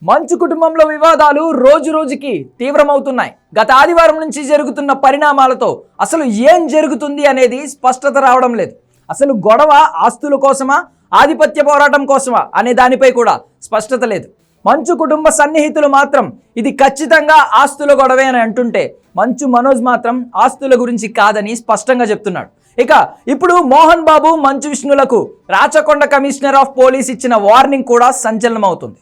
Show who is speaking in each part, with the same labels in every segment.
Speaker 1: మంచు కుటుంబంలో వివాదాలు రోజు రోజుకి తీవ్రమవుతున్నాయి. గత ఆదివారం నుంచి జరుగుతున్న పరిణామాలతో అసలు ఏం జరుగుతుంది అనేది స్పష్టత రావడం లేదు. అసలు గొడవ ఆస్తుల కోసమా, ఆధిపత్య పోరాటం కోసమా అనే దానిపై కూడా స్పష్టత లేదు. మంచు కుటుంబ సన్నిహితులు మాత్రం ఇది ఖచ్చితంగా ఆస్తుల గొడవే అని అంటుంటే, మంచు మనోజ్ మాత్రం ఆస్తుల గురించి కాదని స్పష్టంగా చెప్తున్నాడు. ఇక ఇప్పుడు మోహన్ బాబు, మంచు విష్ణులకు రాచకొండ కమిషనర్ ఆఫ్ పోలీస్ ఇచ్చిన వార్నింగ్ కూడా సంచలనం అవుతుంది.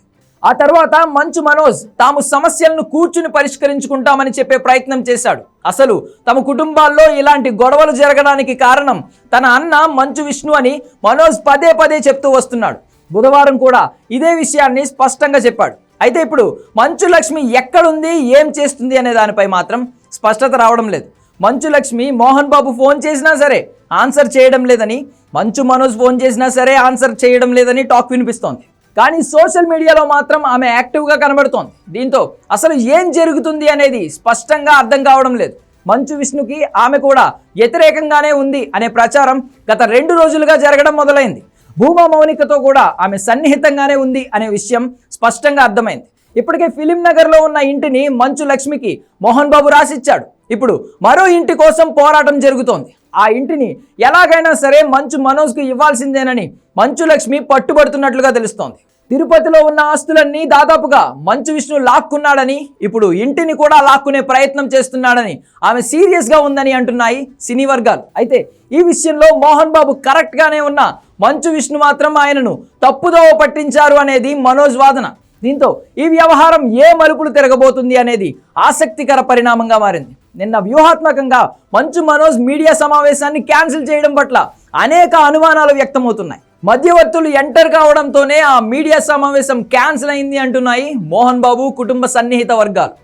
Speaker 1: ఆ తర్వాత మంచు మనోజ్ తాము సమస్యలను కూర్చుని పరిష్కరించుకుంటామని చెప్పే ప్రయత్నం చేశాడు. అసలు తమ కుటుంబాల్లో ఇలాంటి గొడవలు జరగడానికి కారణం తన అన్న మంచు విష్ణు అని మనోజ్ పదే పదే చెప్తూ వస్తున్నాడు. బుధవారం కూడా ఇదే విషయాన్ని స్పష్టంగా చెప్పాడు. అయితే ఇప్పుడు మంచు లక్ష్మి ఎక్కడుంది, ఏం చేస్తుంది అనే దానిపై మాత్రం స్పష్టత రావడం లేదు. మంచు లక్ష్మి మోహన్ బాబు ఫోన్ చేసినా సరే ఆన్సర్ చేయడం లేదని, మంచు మనోజ్ ఫోన్ చేసినా సరే ఆన్సర్ చేయడం లేదని టాక్ వినిపిస్తోంది. కానీ సోషల్ మీడియాలో మాత్రం ఆమె యాక్టివ్గా కనబడుతోంది. దీంతో అసలు ఏం జరుగుతుంది అనేది స్పష్టంగా అర్థం కావడం లేదు. మంచు విష్ణుకి ఆమె కూడా వ్యతిరేకంగానే ఉంది అనే ప్రచారం గత 2 రోజులుగా జరగడం మొదలైంది. భూమా మౌనికతో కూడా ఆమె సన్నిహితంగానే ఉంది అనే విషయం స్పష్టంగా అర్థమైంది. ఇప్పటికే ఫిలిం నగర్లో ఉన్న ఇంటిని మంచు లక్ష్మికి మోహన్ బాబు రాసిచ్చాడు. ఇప్పుడు మరో ఇంటి కోసం పోరాటం జరుగుతోంది. ఆ ఇంటిని ఎలాగైనా సరే మంచు మనోజ్కు ఇవ్వాల్సిందేనని మంచు లక్ష్మి పట్టుబడుతున్నట్లుగా తెలుస్తోంది. తిరుపతిలో ఉన్న ఆస్తులన్నీ దాదాపుగా మంచు విష్ణు లాక్కున్నాడని, ఇప్పుడు ఇంటిని కూడా లాక్కునే ప్రయత్నం చేస్తున్నాడని ఆమె సీరియస్గా ఉందని అంటున్నాయి సినీ వర్గాలు. అయితే ఈ విషయంలో మోహన్ బాబు కరెక్ట్గానే ఉన్న మంచు విష్ణు మాత్రం ఆయనను తప్పుదోవ పట్టించారు అనేది మనోజ్ వాదన. దీంతో ఈ వ్యవహారం ఏ మలుపులు తిరగబోతుంది అనేది ఆసక్తికర పరిణామంగా మారింది. నిన్న వ్యూహాత్మకంగా మంచు మనోజ్ మీడియా సమావేశాన్ని క్యాన్సిల్ చేయడం పట్ల అనేక అనుమానాలు వ్యక్తమవుతున్నాయి. మధ్యవర్తులు ఎంటర్ కావడంతోనే ఆ మీడియా సమావేశం క్యాన్సిల్ అయింది అంటున్నాయి మోహన్ బాబు కుటుంబ సన్నిహిత వర్గాలు.